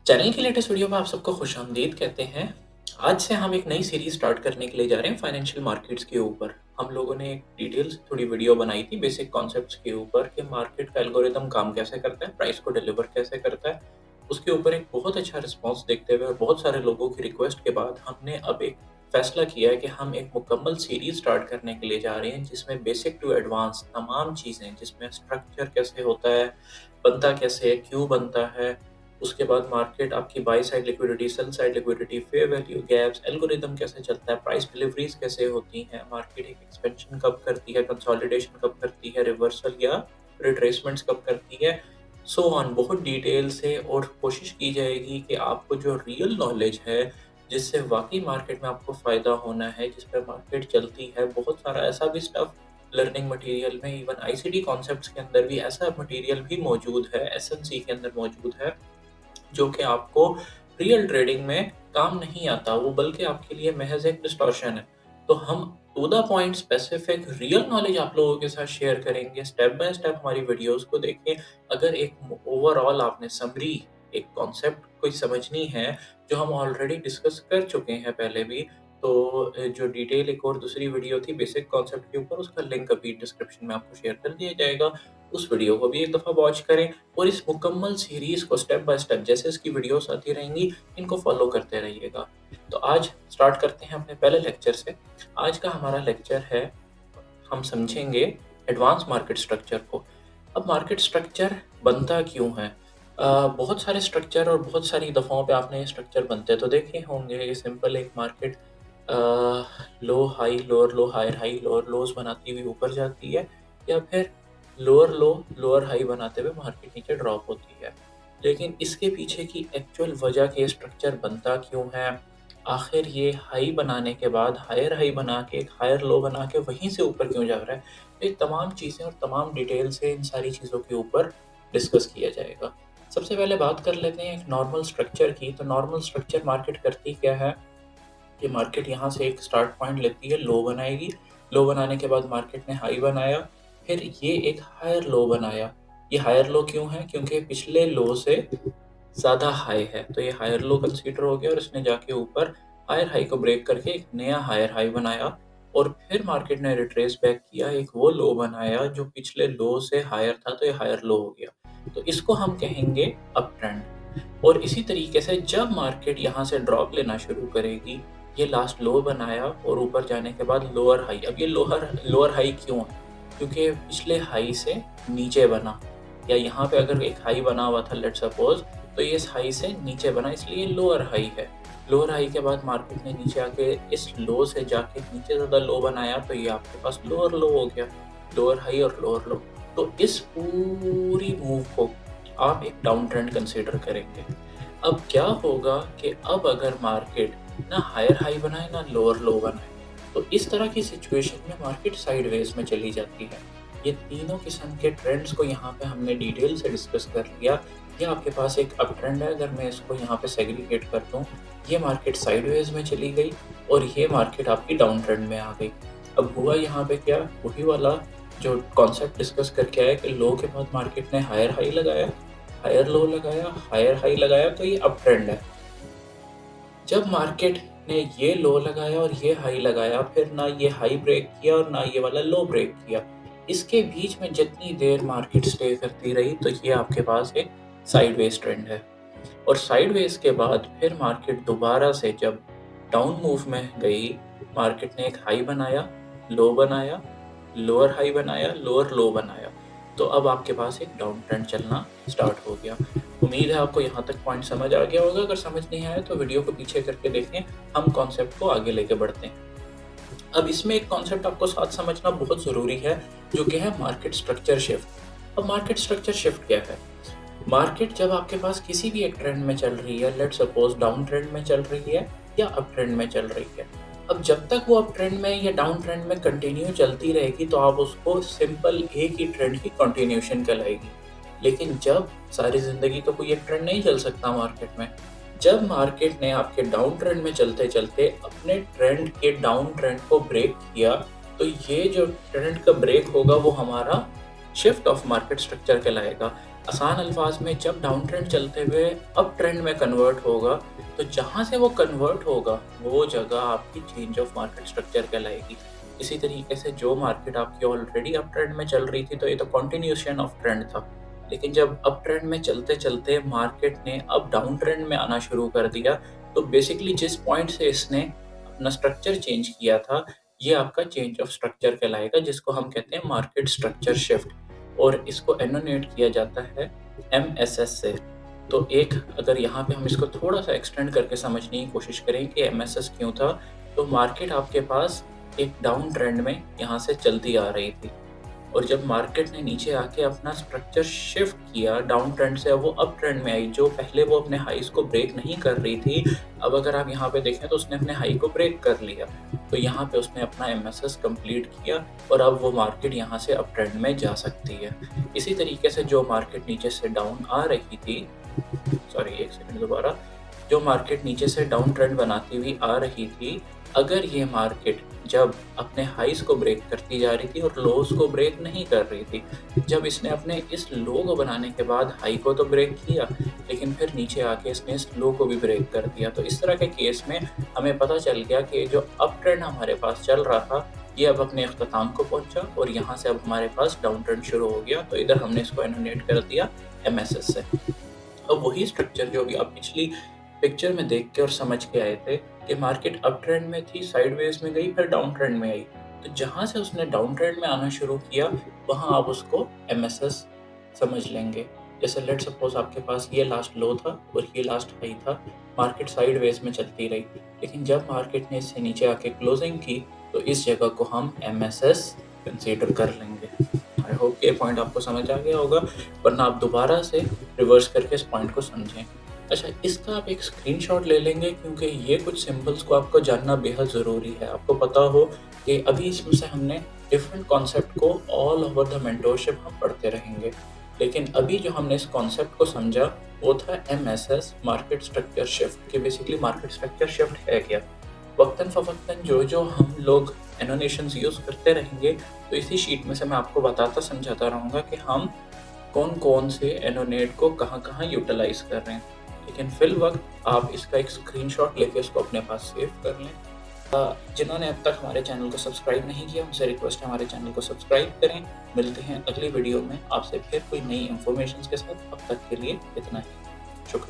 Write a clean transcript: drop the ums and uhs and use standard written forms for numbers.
Channel की latest video में आप सबको खुशामदीद कहते हैं। आज से हम एक नई सीरीज स्टार्ट करने के लिए जा रहे हैं फाइनेंशियल मार्केट्स के ऊपर। हम लोगों ने एक डिटेल्स थोड़ी वीडियो बनाई थी बेसिक कॉन्सेप्ट्स के ऊपर कि मार्केट का एल्गोरिदम काम कैसे करता है, प्राइस को डिलीवर कैसे करता है। उसके ऊपर एक बहुत अच्छा रिस्पॉन्स देखते हुए और बहुत सारे लोगों की रिक्वेस्ट के बाद हमने अब एक फैसला किया है कि हम एक मुकम्मल सीरीज स्टार्ट करने के लिए जा रहे हैं जिसमें बेसिक टू एडवांस तमाम चीज़ें, जिसमें स्ट्रक्चर कैसे होता है, बनता कैसे है, क्यों बनता है, उसके बाद मार्केट आपकी by side liquidity, sell side liquidity, fair value gaps, algorithm कैसे चलता है, प्राइस डिलीवरीज कैसे होती हैं, मार्केट एक एक्सपेंशन कब करती है, कंसोलिडेशन कब करती है, रिवर्सल या रिट्रेसमेंट्स कब करती है, सो ऑन। बहुत डिटेल से और कोशिश की जाएगी कि आपको जो रियल नॉलेज है, जिससे वाकई मार्केट में आपको फ़ायदा होना है, जिस पर मार्केट चलती है, बहुत सारा ऐसा भी स्टफ लर्निंग मटेरियल में, इवन आईसीटी कॉन्सेप्ट्स के अंदर भी ऐसा मटेरियल भी मौजूद है, एसएमसी के अंदर मौजूद है, जो कि आपको रियल ट्रेडिंग में काम नहीं आता, वो बल्कि आपके लिए महज एक डिस्टॉर्शन है। तो हम to the point specific real knowledge आप लोगों के साथ शेयर करेंगे। स्टेप बाय स्टेप हमारी वीडियोस को देखें। अगर एक ओवरऑल आपने समरी, एक कॉन्सेप्ट कोई समझनी है जो हम ऑलरेडी डिस्कस कर चुके हैं पहले भी, तो जो डिटेल एक और दूसरी वीडियो थी बेसिक कॉन्सेप्ट के ऊपर, उसका लिंक अभी डिस्क्रिप्शन में आपको शेयर कर दिया जाएगा। उस वीडियो को भी एक दफ़ा वॉच करें और इस मुकम्मल सीरीज़ को स्टेप बाय स्टेप जैसे इसकी वीडियोस आती रहेंगी, इनको फॉलो करते रहिएगा। तो आज स्टार्ट करते हैं अपने पहले लेक्चर से। आज का हमारा लेक्चर है, हम समझेंगे एडवांस मार्केट स्ट्रक्चर को। अब मार्केट स्ट्रक्चर बनता क्यों है? बहुत सारे स्ट्रक्चर और बहुत सारी दफ़ाओं पे आपने ये स्ट्रक्चर बनते तो देखे होंगे। ये सिंपल एक market low high lower low higher high lower lows बनाती हुई ऊपर जाती है, या फिर लोअर लो लोअर हाई बनाते हुए मार्केट नीचे ड्रॉप होती है। लेकिन इसके पीछे की एक्चुअल वजह कि ये स्ट्रक्चर बनता क्यों है, आखिर ये हाई बनाने के बाद हायर हाई बना के एक हायर लो बना के वहीं से ऊपर क्यों जा रहा है, तो ये तमाम चीज़ें और तमाम डिटेल से इन सारी चीज़ों के ऊपर डिस्कस किया जाएगा। सबसे पहले बात कर लेते हैं एक नॉर्मल स्ट्रक्चर की। तो नॉर्मल स्ट्रक्चर मार्केट करती क्या है कि मार्केट यहाँ से एक स्टार्ट पॉइंट लेती है, लो बनाएगी, लो बनाने के बाद मार्केट ने हाई बनाया, फिर ये एक हायर लो बनाया। ये हायर लो क्यों है? क्योंकि पिछले लो से ज़्यादा हाई है, तो ये हायर लो कंसीडर हो गया और इसने जाके ऊपर हायर हाई को ब्रेक करके एक नया हायर हाई बनाया, और फिर मार्केट ने रिट्रेस बैक किया, एक वो लो बनाया जो पिछले लो से हायर था, तो ये हायर लो हो गया। तो इसको हम कहेंगे अप ट्रेंड। और इसी तरीके से जब मार्केट यहाँ से ड्रॉप लेना शुरू करेगी, ये लास्ट लो बनाया और ऊपर जाने के बाद लोअर हाई। अब ये लोअर लोअर हाई क्यों है? क्योंकि पिछले हाई से नीचे बना, या यहाँ पे अगर एक हाई बना हुआ था लेट्स सपोज, तो ये इस हाई से नीचे बना, इसलिए लोअर हाई है। लोअर हाई के बाद मार्केट ने नीचे आके इस लो से जाके नीचे ज़्यादा लो बनाया, तो ये आपके पास लोअर लो हो गया। लोअर हाई और लोअर लो, तो इस पूरी मूव को आप एक डाउन ट्रेंड कंसीडर करेंगे। अब क्या होगा कि अब अगर मार्केट ना हायर हाई बनाए ना लोअर लो बनाए, तो इस तरह की सिचुएशन में मार्केट साइडवेज में चली जाती है। ये तीनों किस्म के ट्रेंड्स को यहाँ पे हमने डिटेल से डिस्कस कर लिया। ये आपके पास एक अप ट्रेंड है, अगर मैं इसको यहाँ पे सेग्रीगेट कर दूँ, ये मार्केट साइडवेज में चली गई और ये मार्केट आपकी डाउन ट्रेंड में आ गई। अब हुआ यहाँ पे क्या, वही वाला जो कॉन्सेप्ट डिस्कस करके आया कि लो के बाद मार्केट ने हायर हाई लगाया, हायर लो लगाया, हायर हाई लगाया, तो ये अप ट्रेंड है। जब मार्केट ने ये लो लगाया और ये हाई लगाया, फिर ना ये हाई ब्रेक किया और ना ये वाला लो ब्रेक किया, इसके बीच में जितनी देर मार्केट स्टे करती रही, तो ये आपके पास एक साइडवेज ट्रेंड है। और साइडवेज के बाद फिर मार्केट दोबारा से जब डाउन मूव में गई, मार्केट ने एक हाई बनाया, लो बनाया, लोअर हाई बनाया, लोअर लो बनाया, तो अब आपके पास एक डाउन ट्रेंड चलना स्टार्ट हो गया। उम्मीद है आपको यहाँ तक पॉइंट समझ आ गया होगा। अगर समझ नहीं आया तो वीडियो को पीछे करके देखें, हम कॉन्सेप्ट को आगे लेके बढ़ते हैं। अब इसमें एक कॉन्सेप्ट आपको साथ समझना बहुत ज़रूरी है, जो कि है मार्केट स्ट्रक्चर शिफ्ट। अब मार्केट स्ट्रक्चर शिफ्ट क्या है? मार्केट जब आपके पास किसी भी एक ट्रेंड में चल रही है, लेट्स सपोज डाउन ट्रेंड में चल रही है या अप ट्रेंड में चल रही है, अब जब तक वो अप ट्रेंड में या डाउन ट्रेंड में कंटिन्यू चलती रहेगी, तो आप उसको सिंपल एक ही ट्रेंड की कंटिन्यूशन कहलाएगी। लेकिन जब सारी ज़िंदगी तो कोई एक ट्रेंड नहीं चल सकता मार्केट में। जब मार्केट ने आपके डाउन ट्रेंड में चलते-चलते अपने ट्रेंड के डाउन ट्रेंड को ब्रेक किया, तो ये जो ट्रेंड का ब्रेक होगा वो हमारा शिफ्ट ऑफ मार्केट स्ट्रक्चर कहलाएगा। आसान अल्फाज में जब डाउन ट्रेंड चलते हुए अप ट्रेंड में कन्वर्ट होगा, तो जहाँ से वो कन्वर्ट होगा वो जगह आपकी चेंज ऑफ मार्केट स्ट्रक्चर कहलाएगी। इसी तरीके से जो मार्केट आपकी ऑलरेडी अप ट्रेंड में चल रही थी, तो ये तो कंटिन्यूएशन ऑफ ट्रेंड था। लेकिन जब अप ट्रेंड में चलते-चलते मार्केट ने अब डाउन ट्रेंड में आना शुरू कर दिया, तो बेसिकली जिस पॉइंट से इसने अपना स्ट्रक्चर चेंज किया था, ये आपका चेंज ऑफ स्ट्रक्चर कहलाएगा, जिसको हम कहते हैं मार्केट स्ट्रक्चर शिफ्ट, और इसको एनोनेट किया जाता है एमएसएस से। तो एक अगर यहाँ पे हम इसको थोड़ा-सा एक्सटेंड करके समझने की कोशिश करें कि एमएसएस क्यों था, तो मार्केट आपके पास एक डाउन ट्रेंड में यहाँ से चलती आ रही थी, और जब मार्केट ने नीचे आके अपना स्ट्रक्चर शिफ्ट किया डाउन ट्रेंड से, अब वो अप ट्रेंड में आई। जो पहले वो अपने हाईज को ब्रेक नहीं कर रही थी, अब अगर आप यहाँ पे देखें तो उसने अपने हाई को ब्रेक कर लिया। तो यहाँ पे उसने अपना एमएसएस कंप्लीट किया, और अब वो मार्केट यहाँ से अप ट्रेंड में जा सकती है। इसी तरीके से जो मार्केट नीचे से डाउन आ रही थी, सॉरी एक सेकंड दोबारा, जो मार्केट नीचे से डाउन ट्रेंड बनाती हुई आ रही थी, अगर ये मार्केट जब अपने हाईज को ब्रेक करती जा रही थी और लोज को ब्रेक नहीं कर रही थी, जब इसने अपने इस लो को बनाने के बाद हाई को तो ब्रेक किया, लेकिन फिर नीचे आके इसने इस लो को भी ब्रेक कर दिया। तो इस तरह के केस में हमें पता चल गया कि जो अप ट्रेंड हमारे पास चल रहा था, ये अब अपने अख्ताम को पहुंचा, और यहाँ से अब हमारे पास डाउन ट्रेंड शुरू हो गया। तो इधर हमने इसको एनोनेट कर दिया एमएसएस से। अब वही स्ट्रक्चर जो भी आप पिछली पिक्चर में देख के और समझ के आए थे कि मार्केट अप ट्रेंड में थी, साइडवेज में गई, फिर डाउन ट्रेंड में आई। तो जहाँ से उसने डाउन ट्रेंड में आना शुरू किया, वहाँ आप उसको एमएसएस समझ लेंगे। जैसे लेट सपोज आपके पास ये लास्ट लो था और ये लास्ट हाई था, मार्केट साइडवेज में चलती रही, लेकिन जब मार्केट ने इससे नीचे आके क्लोजिंग की, तो इस जगह को हम एमएसएस कंसीडर कर लेंगे। आई होप ये पॉइंट आपको समझ आ गया होगा, वरना आप दोबारा से रिवर्स करके इस पॉइंट को समझें। अच्छा, इसका आप एक स्क्रीनशॉट ले लेंगे, क्योंकि ये कुछ सिंबल्स को आपको जानना बेहद ज़रूरी है। आपको पता हो कि अभी इसमें से हमने डिफरेंट कॉन्सेप्ट को ऑल ओवर द मेंटोरशिप हम पढ़ते रहेंगे, लेकिन अभी जो हमने इस कॉन्सेप्ट को समझा वो था एमएसएस, मार्केट स्ट्रक्चर शिफ्ट, कि बेसिकली मार्केट स्ट्रक्चर शिफ्ट है क्या। वक्तन फ़वक्तन जो जो हम लोग एनोनेशंस यूज़ करते रहेंगे, तो इसी शीट में से मैं आपको बताता समझाता रहूँगा कि हम कौन-कौन से एनोनेट को कहाँ-कहाँ यूटिलाइज़ कर रहे हैं। लेकिन फ़िल वक़्त आप इसका एक स्क्रीनशॉट लेके इसको अपने पास सेव कर लें। जिन्होंने अब तक हमारे चैनल को सब्सक्राइब नहीं किया, उनसे रिक्वेस्ट है हमारे चैनल को सब्सक्राइब करें। मिलते हैं अगली वीडियो में आपसे फिर कोई नई इन्फॉर्मेशंस के साथ। अब तक के लिए इतना ही। शुक्रिया।